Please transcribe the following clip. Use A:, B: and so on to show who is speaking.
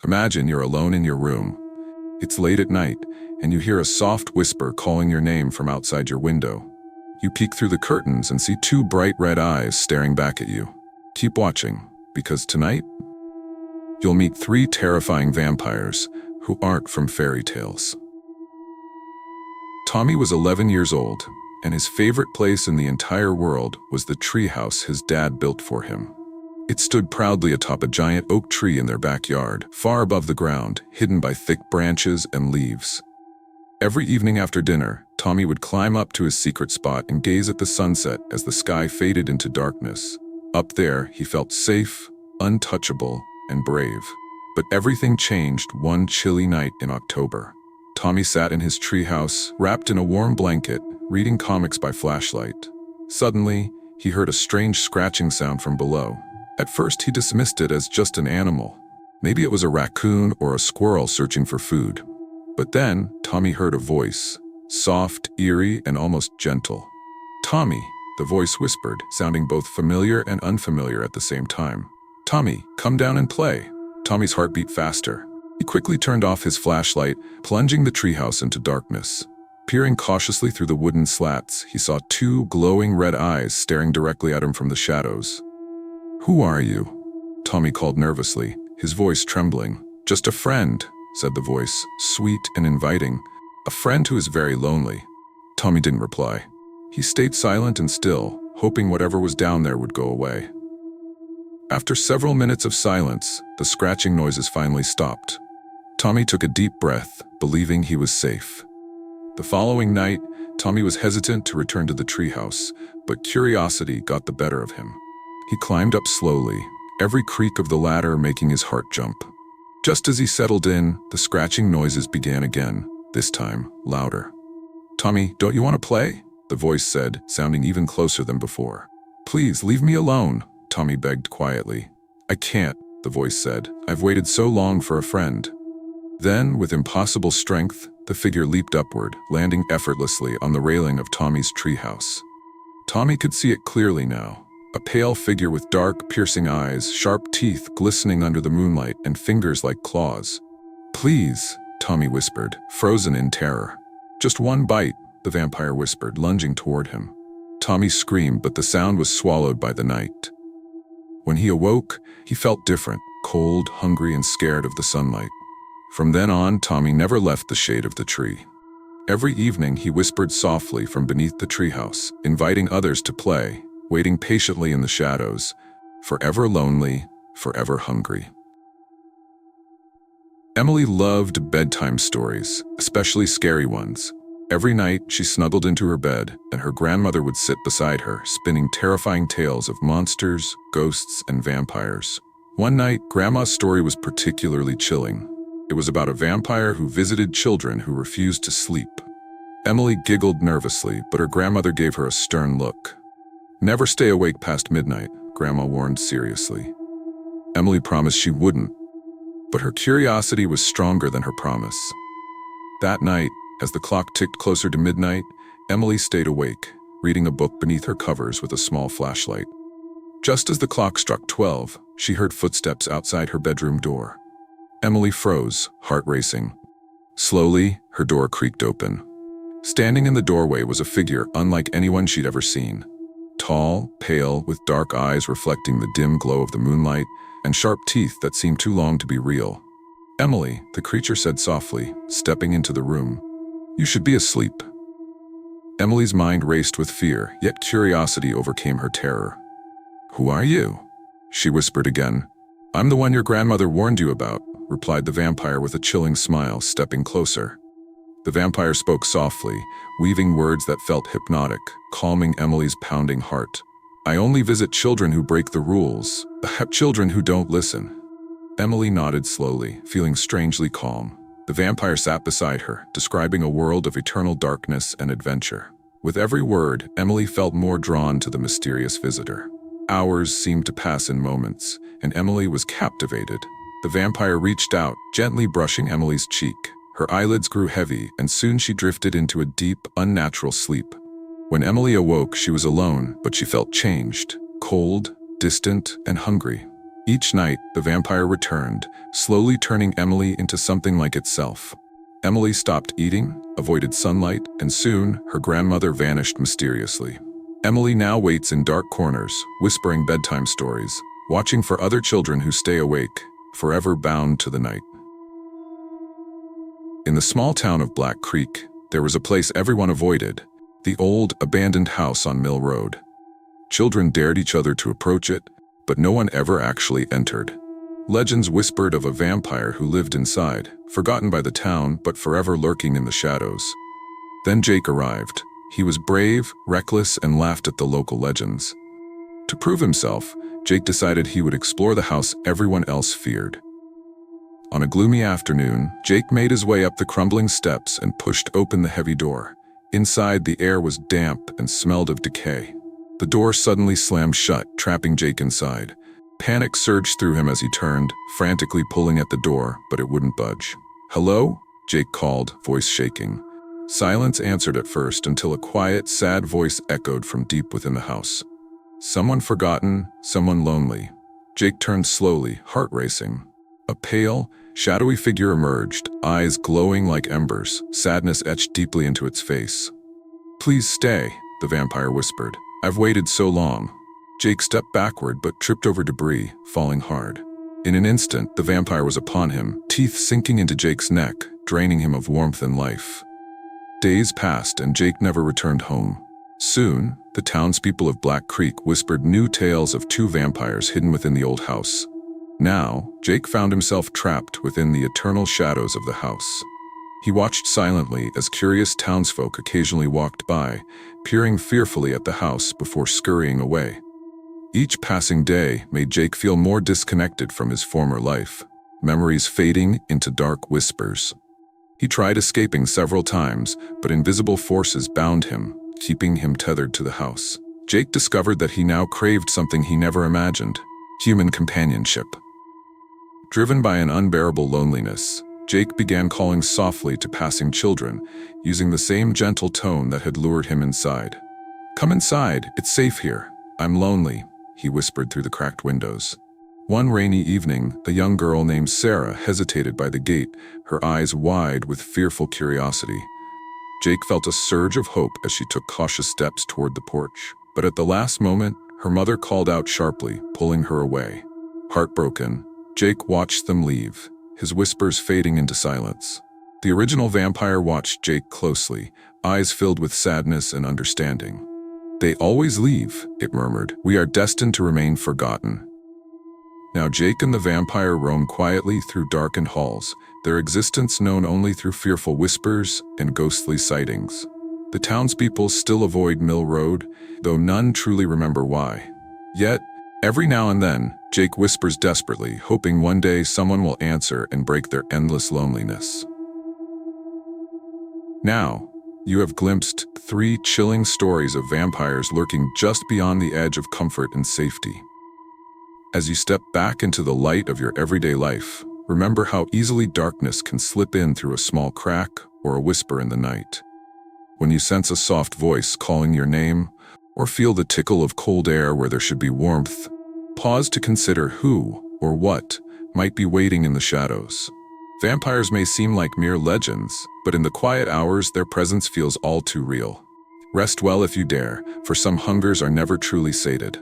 A: Imagine you're alone in your room. It's late at night, and you hear a soft whisper calling your name from outside your window. You peek through the curtains and see two bright red eyes staring back at you. Keep watching, because tonight, you'll meet three terrifying vampires who aren't from fairy tales. Tommy was 11 years old, and his favorite place in the entire world was the treehouse his dad built for him. It stood proudly atop a giant oak tree in their backyard, far above the ground, hidden by thick branches and leaves. Every evening after dinner, Tommy would climb up to his secret spot and gaze at the sunset as the sky faded into darkness. Up there, he felt safe, untouchable, and brave. But everything changed one chilly night in October. Tommy sat in his treehouse, wrapped in a warm blanket, reading comics by flashlight. Suddenly, he heard a strange scratching sound from below. At first, he dismissed it as just an animal. Maybe it was a raccoon or a squirrel searching for food. But then, Tommy heard a voice, soft, eerie, and almost gentle. "Tommy," the voice whispered, sounding both familiar and unfamiliar at the same time. "Tommy, come down and play." Tommy's heart beat faster. He quickly turned off his flashlight, plunging the treehouse into darkness. Peering cautiously through the wooden slats, he saw two glowing red eyes staring directly at him from the shadows. "Who are you?" Tommy called nervously, his voice trembling. "Just a friend," said the voice, sweet and inviting. "A friend who is very lonely." Tommy didn't reply. He stayed silent and still, hoping whatever was down there would go away. After several minutes of silence, the scratching noises finally stopped. Tommy took a deep breath, believing he was safe. The following night, Tommy was hesitant to return to the treehouse, but curiosity got the better of him. He climbed up slowly, every creak of the ladder making his heart jump. Just as he settled in, the scratching noises began again, this time louder. "Tommy, don't you want to play?" the voice said, sounding even closer than before. "Please, leave me alone," Tommy begged quietly. "I can't," the voice said. "I've waited so long for a friend." Then, with impossible strength, the figure leaped upward, landing effortlessly on the railing of Tommy's treehouse. Tommy could see it clearly now. A pale figure with dark, piercing eyes, sharp teeth glistening under the moonlight, and fingers like claws. "Please," Tommy whispered, frozen in terror. "Just one bite," the vampire whispered, lunging toward him. Tommy screamed, but the sound was swallowed by the night. When he awoke, he felt different, cold, hungry, and scared of the sunlight. From then on, Tommy never left the shade of the tree. Every evening, he whispered softly from beneath the treehouse, inviting others to play, waiting patiently in the shadows, forever lonely, forever hungry. Emily loved bedtime stories, especially scary ones. Every night, she snuggled into her bed, and her grandmother would sit beside her, spinning terrifying tales of monsters, ghosts, and vampires. One night, Grandma's story was particularly chilling. It was about a vampire who visited children who refused to sleep. Emily giggled nervously, but her grandmother gave her a stern look. "Never stay awake past midnight," Grandma warned seriously. Emily promised she wouldn't, but her curiosity was stronger than her promise. That night, as the clock ticked closer to midnight, Emily stayed awake, reading a book beneath her covers with a small flashlight. Just as the clock struck 12, she heard footsteps outside her bedroom door. Emily froze, heart racing. Slowly, her door creaked open. Standing in the doorway was a figure unlike anyone she'd ever seen. Tall, pale, with dark eyes reflecting the dim glow of the moonlight, and sharp teeth that seemed too long to be real. "Emily," the creature said softly, stepping into the room. "You should be asleep." Emily's mind raced with fear, yet curiosity overcame her terror. "Who are you?" she whispered again. "I'm the one your grandmother warned you about," replied the vampire with a chilling smile, stepping closer. The vampire spoke softly, weaving words that felt hypnotic, calming Emily's pounding heart. "I only visit children who break the rules, children who don't listen." Emily nodded slowly, feeling strangely calm. The vampire sat beside her, describing a world of eternal darkness and adventure. With every word, Emily felt more drawn to the mysterious visitor. Hours seemed to pass in moments, and Emily was captivated. The vampire reached out, gently brushing Emily's cheek. Her eyelids grew heavy, and soon she drifted into a deep, unnatural sleep. When Emily awoke, she was alone, but she felt changed, cold, distant, and hungry. Each night, the vampire returned, slowly turning Emily into something like itself. Emily stopped eating, avoided sunlight, and soon, her grandmother vanished mysteriously. Emily now waits in dark corners, whispering bedtime stories, watching for other children who stay awake, forever bound to the night. In the small town of Black Creek, there was a place everyone avoided, the old, abandoned house on Mill Road. Children dared each other to approach it, but no one ever actually entered. Legends whispered of a vampire who lived inside, forgotten by the town but forever lurking in the shadows. Then Jake arrived. He was brave, reckless, and laughed at the local legends. To prove himself, Jake decided he would explore the house everyone else feared. On a gloomy afternoon, Jake made his way up the crumbling steps and pushed open the heavy door. Inside, the air was damp and smelled of decay. The door suddenly slammed shut, trapping Jake inside. Panic surged through him as he turned, frantically pulling at the door, but it wouldn't budge. "Hello?" Jake called, voice shaking. Silence answered at first until a quiet, sad voice echoed from deep within the house. Someone forgotten, someone lonely. Jake turned slowly, heart racing. A pale, shadowy figure emerged, eyes glowing like embers, sadness etched deeply into its face. "Please stay," the vampire whispered. "I've waited so long." Jake stepped backward but tripped over debris, falling hard. In an instant, the vampire was upon him, teeth sinking into Jake's neck, draining him of warmth and life. Days passed and Jake never returned home. Soon, the townspeople of Black Creek whispered new tales of two vampires hidden within the old house. Now, Jake found himself trapped within the eternal shadows of the house. He watched silently as curious townsfolk occasionally walked by, peering fearfully at the house before scurrying away. Each passing day made Jake feel more disconnected from his former life, memories fading into dark whispers. He tried escaping several times, but invisible forces bound him, keeping him tethered to the house. Jake discovered that he now craved something he never imagined: human companionship. Driven by an unbearable loneliness, Jake began calling softly to passing children, using the same gentle tone that had lured him inside. "Come inside, it's safe here. I'm lonely," he whispered through the cracked windows. One rainy evening, a young girl named Sarah hesitated by the gate, her eyes wide with fearful curiosity. Jake felt a surge of hope as she took cautious steps toward the porch. But at the last moment, her mother called out sharply, pulling her away. Heartbroken, Jake watched them leave, his whispers fading into silence. The original vampire watched Jake closely, eyes filled with sadness and understanding. "They always leave," it murmured. "We are destined to remain forgotten." Now Jake and the vampire roam quietly through darkened halls, their existence known only through fearful whispers and ghostly sightings. The townspeople still avoid Mill Road, though none truly remember why. Yet, every now and then, Jake whispers desperately, hoping one day someone will answer and break their endless loneliness. Now, you have glimpsed 3 chilling stories of vampires lurking just beyond the edge of comfort and safety. As you step back into the light of your everyday life, remember how easily darkness can slip in through a small crack or a whisper in the night. When you sense a soft voice calling your name, or feel the tickle of cold air where there should be warmth, pause to consider who or what might be waiting in the shadows. Vampires may seem like mere legends, but in the quiet hours their presence feels all too real. Rest well if you dare, for some hungers are never truly sated.